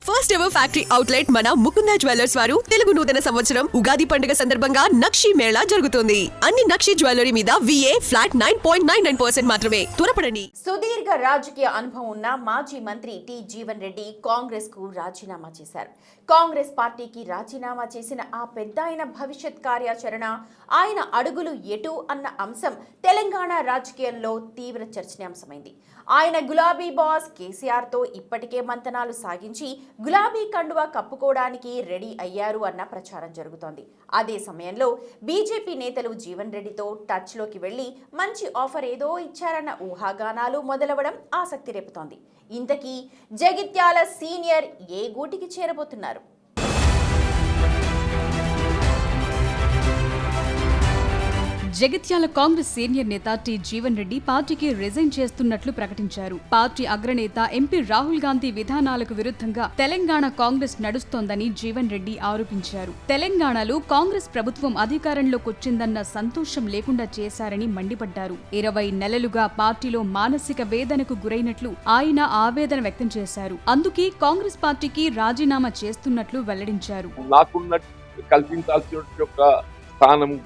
First ever factory outlet మన Mukunda jewellers వారు తెలుగు నూతన సంవత్సరం ఉగాది పండుగ సందర్భంగా నక్షి మేళా జరుగుతోంది. అన్ని నక్షి జ్యువెలరీ మీద VA ఫ్లాట్ 9.99% మాత్రమే. త్వరపడండి. సుదీర్ఘ రాజకీయ అనుభవం ఉన్న మాజీ మంత్రి టి జీవన్ రెడ్డి కాంగ్రెస్ కు రాజీనామా చేశారు. కాంగ్రెస్ పార్టీకి రాజీనామా చేసిన ఆ పెద్దాయన భవిష్యత్ కార్యాచరణ, ఆయన అడుగులు ఎటు అన్న అంశం తెలంగాణ రాజకీయంలో తీవ్ర చర్చనీయాంశమైంది. ఆయన గులాబీ బాస్ కేసీఆర్ తో ఇప్పటికే మంతనాలు సాగించి గులాబీ కండువా కప్పుకోవడానికి రెడీ అయ్యారు అన్న ప్రచారం జరుగుతోంది. అదే సమయంలో బీజేపీ నేతలు జీవన్ రెడ్డితో టచ్ లోకి వెళ్లి మంచి ఆఫర్ ఏదో ఇచ్చారన్న ఊహాగానాలు మొదలవడం ఆసక్తి రేపుతోంది. ఇంతకీ జగిత్యాల సీనియర్ ఏ గూటికి చేరబోతున్నారు? జగిత్యాల కాంగ్రెస్ సీనియర్ నేత టి జీవన్ రెడ్డి పార్టీకి రిజైన్ చేస్తున్నట్లు ప్రకటించారు. పార్టీ అగ్రనేత ఎంపీ రాహుల్ గాంధీ విధానాలకు విరుద్ధంగా తెలంగాణ కాంగ్రెస్ నడుస్తోందని జీవన్ రెడ్డి ఆరోపించారు. తెలంగాణలో కాంగ్రెస్ ప్రభుత్వం అధికారంలోకొచ్చిందన్న సంతోషం లేకుండా చేశారని మండిపడ్డారు. 20 నెలలుగా పార్టీలో మానసిక వేదనకు గురైనట్లు ఆయన ఆవేదన వ్యక్తం చేశారు. అందుకే కాంగ్రెస్ పార్టీకి రాజీనామా చేస్తున్నట్లు వెల్లడించారు.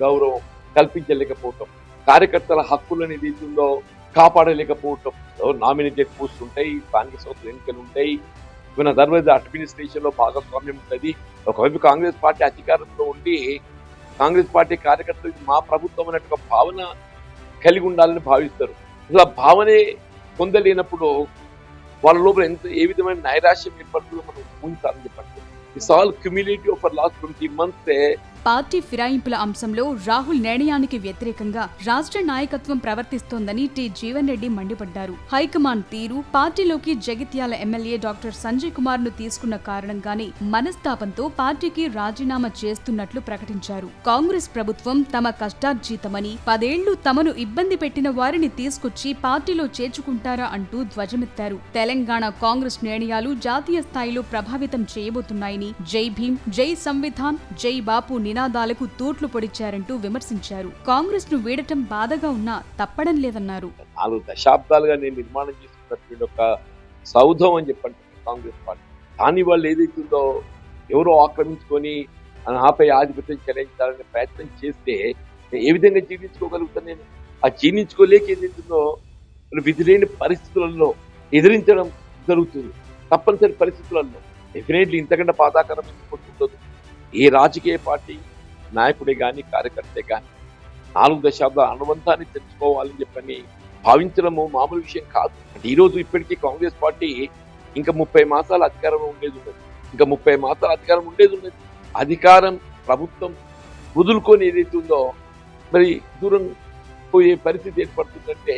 గౌరవం కల్పించలేకపోవటం, కార్యకర్తల హక్కులను ఏదైతుందో కాపాడలేకపోవటం, నామినేటెడ్ పోస్ట్ ఉంటాయి, స్థానిక సంస్థల ఎన్నికలు ఉంటాయి, మన తర్వాత అడ్మినిస్ట్రేషన్ లో భాగస్వామ్యం ఉంటుంది. ఒకవైపు కాంగ్రెస్ పార్టీ అధికారంలో ఉండి కాంగ్రెస్ పార్టీ కార్యకర్తలకు మా ప్రభుత్వం అనే ఒక భావన కలిగి ఉండాలని భావిస్తారు. అసలు ఆ భావనే పొందలేనప్పుడు వాళ్ళ లోపల ఏ విధమైన నైరాశ్యం ఏర్పడుతుందో మనం ఊహించాలని చెప్పండి. It's all cumulative for last 20 months. Party ఫిరాయింపుల అంశంలో రాహుల్ నిర్ణయానికి వ్యతిరేకంగా రాష్ట్ర నాయకత్వం ప్రవర్తిస్తోందని టి జీవన్ రెడ్డి మండిపడ్డారు. హైకమాండ్ తీరు, పార్టీలోకి జగిత్యాల ఎమ్మెల్యే డాక్టర్ సంజయ్ కుమార్ ను తీసుకున్న కారణంగానే మనస్తాపంతో పార్టీకి రాజీనామా చేస్తున్నట్లు ప్రకటించారు. కాంగ్రెస్ ప్రభుత్వం తమ కష్టార్జితమని, 10 ఏళ్లు తమను ఇబ్బంది పెట్టిన వారిని తీసుకొచ్చి పార్టీలో చేర్చుకుంటారా అంటూ ధ్వజమెత్తారు. తెలంగాణ కాంగ్రెస్ నిర్ణయాలు జాతీయ స్థాయిలో ప్రభావితం చేయబోతున్నాయని, జై భీమ్, జై సంవిధాన్, జై బాపు నినాదాలకు తూట్లు పొడిచారంటూ విమర్శించారు. కాంగ్రెస్ ను వీడటం బాధగా ఉన్నా తప్పడం లేదన్నారు. 4 దశాబ్దాలుగా నేను నిర్మాణం చేసుకున్నటువంటి ఒక సౌధం అని చెప్పండి కాంగ్రెస్ పార్టీ. దాని వాళ్ళు ఏదైతుందో ఎవరో ఆక్రమించుకొని ఆపై ఆధిపత్యం చెలాయించాలనే ప్రయత్నం చేస్తే ఏ విధంగా జీర్ణించుకోగలుగుతాను నేను? ఆ జీర్ణించుకోలేక ఏదైతుందో విధి లేని పరిస్థితులలో ఎదిరించడం జరుగుతుంది. తప్పనిసరి పరిస్థితులలో డెఫినెట్లీ ఇంతకంటే బాధాకరం ఉంటుంది. ఏ రాజకీయ పార్టీ నాయకుడే కానీ కార్యకర్తే కానీ 4 దశాబ్దాల అనుబంధాన్ని తెచ్చుకోవాలని చెప్పని భావించడము మామూలు విషయం కాదు. అంటే ఈరోజు ఇప్పటికీ కాంగ్రెస్ పార్టీ ఇంకా 30 మాసాల అధికారంలో ఉండేది ఉన్నది. ఇంకా 30 మాసాల అధికారం ఉండేది ఉన్నది. అధికారం ప్రభుత్వం వదులుకొని ఏదైతే ఉందో మరి దూరం పోయే పరిస్థితి ఏర్పడుతుందంటే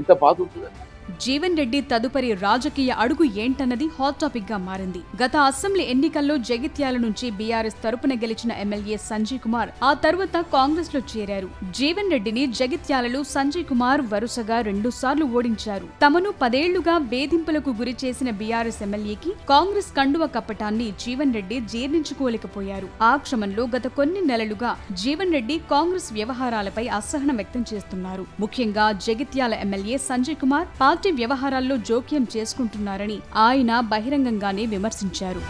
ఎంత బాధ ఉంటుందండి. జీవన్ రెడ్డి తదుపరి రాజకీయ అడుగు ఏంటన్నది హాట్ టాపిక్ గా మారింది. గత అసెంబ్లీ ఎన్నికల్లో జగిత్యాల నుంచి బీఆర్ఎస్ తరపున గెలిచిన ఎమ్మెల్యే సంజయ్ కుమార్ ఆ తర్వాత కాంగ్రెస్ లో చేరారు. జీవన్ రెడ్డిని జగిత్యాలలో సంజయ్ కుమార్ వరుసగా 2 సార్లు ఓడించారు. తమను 10 ఏళ్లుగా వేధింపులకు గురి చేసిన బీఆర్ఎస్ ఎమ్మెల్యేకి కాంగ్రెస్ కండువ కప్పటాన్ని జీవన్ రెడ్డి జీర్ణించుకోలేకపోయారు. ఆ క్రమంలో గత కొన్ని నెలలుగా జీవన్ రెడ్డి కాంగ్రెస్ వ్యవహారాలపై అసహనం వ్యక్తం చేస్తున్నారు. ముఖ్యంగా జగిత్యాల ఎమ్మెల్యే సంజయ్ కుమార్ పార్టీ వ్యవహారాల్లో జోక్యం చేసుకుంటున్నారని ఆయన బహిరంగంగానే విమర్శించారు.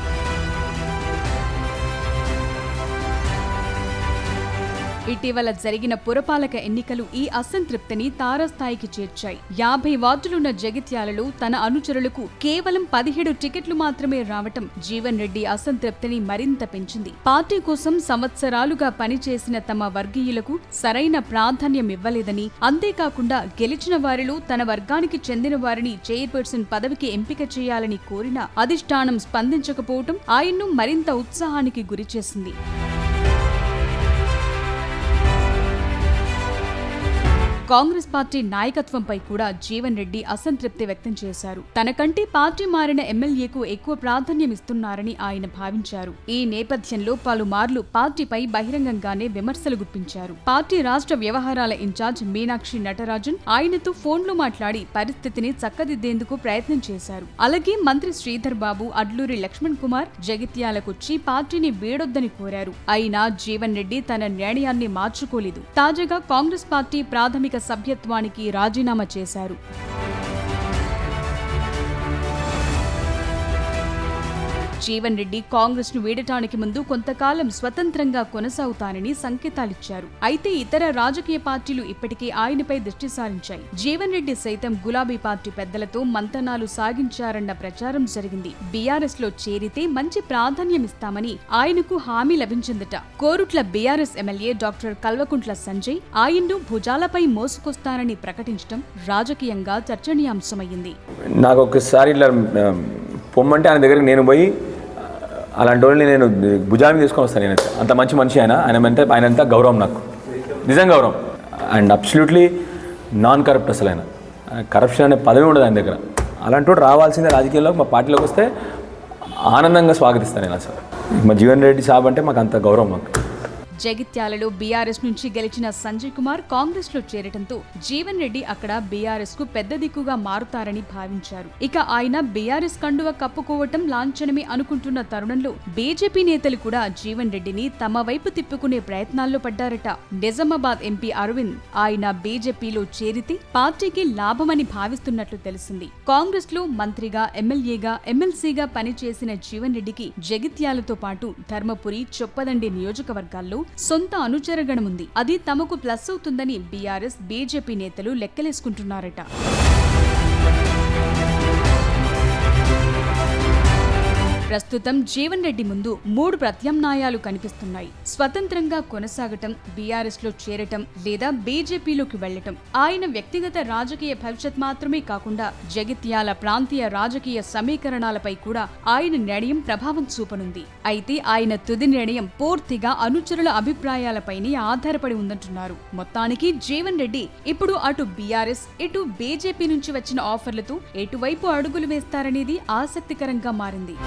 ఇటీవల జరిగిన పురపాలక ఎన్నికలు ఈ అసంతృప్తిని తారస్థాయికి చేర్చాయి. 50 వార్డులున్న జగిత్యాలలో తన అనుచరులకు కేవలం 17 టికెట్లు మాత్రమే రావటం జీవన్ రెడ్డి అసంతృప్తిని మరింత పెంచింది. పార్టీ కోసం సంవత్సరాలుగా పనిచేసిన తమ వర్గీయులకు సరైన ప్రాధాన్యం ఇవ్వలేదని, అంతేకాకుండా గెలిచిన వారిలో తన వర్గానికి చెందిన వారిని చైర్పర్సన్ పదవికి ఎంపిక చేయాలని కోరినా అధిష్టానం స్పందించకపోవటం ఆయన్ను మరింత ఉత్సాహానికి గురిచేసింది. కాంగ్రెస్ పార్టీ నాయకత్వంపై కూడా జీవన్ రెడ్డి అసంతృప్తి వ్యక్తం చేశారు. తనకంటే పార్టీ మారిన ఎమ్మెల్యేకు ఎక్కువ ప్రాధాన్యం ఇస్తున్నారని ఆయన భావించారు. ఈ నేపథ్యంలో పలుమార్లు పార్టీపై బహిరంగంగానే విమర్శలు గుప్పించారు. పార్టీ రాష్ట్ర వ్యవహారాల ఇన్ఛార్జ్ మీనాక్షి నటరాజన్ ఆయనతో ఫోన్లో మాట్లాడి పరిస్థితిని చక్కదిద్దేందుకు ప్రయత్నం చేశారు. అలాగే మంత్రి శ్రీధర్ బాబు, అడ్లూరి లక్ష్మణ్ కుమార్ జగిత్యాలకొచ్చి పార్టీని వీడొద్దని కోరారు. అయినా జీవన్ రెడ్డి తన నిర్ణయాన్ని మార్చుకోలేదు. తాజాగా కాంగ్రెస్ పార్టీ ప్రాథమిక సభ్యత్వానికి రాజీనామా చేశారు. జీవన్ రెడ్డి కాంగ్రెస్ ను వీడటానికి ముందు కొంతకాలం స్వతంత్రంగా కొనసాగుతానని సంకేతాలిచ్చారు. అయితే ఇతర రాజకీయ పార్టీలు ఇప్పటికే ఆయనపై దృష్టి సారించాయి. జీవన్ రెడ్డి సైతం గులాబీ పార్టీ పెద్దలతో మంతనాలు సాగించారన్న ప్రచారం జరిగింది. బీఆర్ఎస్ లో చేరితే మంచి ప్రాధాన్యమిస్తామని ఆయనకు హామీ లభించిందట. Korutla BRS MLA doctor Kalvakuntla Sanjay ఆయన్ను భుజాలపై మోసుకొస్తానని ప్రకటించడం రాజకీయంగా చర్చనీయాంశమయ్యింది. నాకు ఒకసారి ఇట్లా పొమ్మంటే ఆయన దగ్గరికి నేను పోయి అలాంటి వాళ్ళని నేను భుజాన్ని తీసుకొని వస్తాను. నేను అంత మంచి మనిషి ఆయన అంతా గౌరవం, నాకు నిజం గౌరవం. And absolutely non corrupt. అసలు ఆయన కరప్షన్ అనే పదవి ఉండదు ఆయన దగ్గర. అలాంటి వాడు రావాల్సిందే రాజకీయాల్లో. మా పార్టీలోకి వస్తే ఆనందంగా స్వాగతిస్తాను నేను. అసలు మా జీవన్ రెడ్డి సాబ్ అంటే మాకు అంత గౌరవం. మాకు జగిత్యాలలో బీఆర్ఎస్ నుంచి గెలిచిన సంజయ్ కుమార్ కాంగ్రెస్ లో చేరటంతో జీవన్ రెడ్డి అక్కడ బీఆర్ఎస్ కు పెద్ద దిక్కుగా మారుతారని భావించారు. ఇక ఆయన బీఆర్ఎస్ కండువ కప్పుకోవటం లాంఛనమే అనుకుంటున్న తరుణంలో బీజేపీ నేతలు కూడా జీవన్ రెడ్డిని తమ వైపు తిప్పుకునే ప్రయత్నాల్లో పడ్డారట. నిజామాబాద్ ఎంపీ అరవింద్ ఆయన బీజేపీలో చేరితే పార్టీకి లాభమని భావిస్తున్నట్లు తెలిసింది. కాంగ్రెస్ లో మంత్రిగా, ఎమ్మెల్యేగా, ఎమ్మెల్సీగా పనిచేసిన జీవన్ రెడ్డికి జగిత్యాలతో పాటు ధర్మపురి, చొప్పదండి నియోజకవర్గాల్లో సొంత అనుచరగణముంది. అది తమకు ప్లస్ అవుతుందని బీఆర్ఎస్, బీజేపీ నేతలు లెక్కలేసుకుంటున్నారట. ప్రస్తుతం జీవన్ రెడ్డి ముందు 3 ప్రత్యామ్నాయాలు కనిపిస్తున్నాయి. స్వతంత్రంగా కొనసాగటం, బీఆర్ఎస్ లో చేరటం లేదా బీజేపీలోకి వెళ్లటం. ఆయన వ్యక్తిగత రాజకీయ భవిష్యత్ మాత్రమే కాకుండా జగిత్యాల ప్రాంతీయ రాజకీయ సమీకరణాలపై కూడా ఆయన నిర్ణయం ప్రభావం చూపనుంది. అయితే ఆయన తుది నిర్ణయం పూర్తిగా అనుచరుల అభిప్రాయాలపైనే ఆధారపడి ఉందంటున్నారు. మొత్తానికి జీవన్ రెడ్డి ఇప్పుడు అటు బీఆర్ఎస్, ఇటు బీజేపీ నుంచి వచ్చిన ఆఫర్లతో ఎటువైపు అడుగులు వేస్తారనేది ఆసక్తికరంగా మారింది.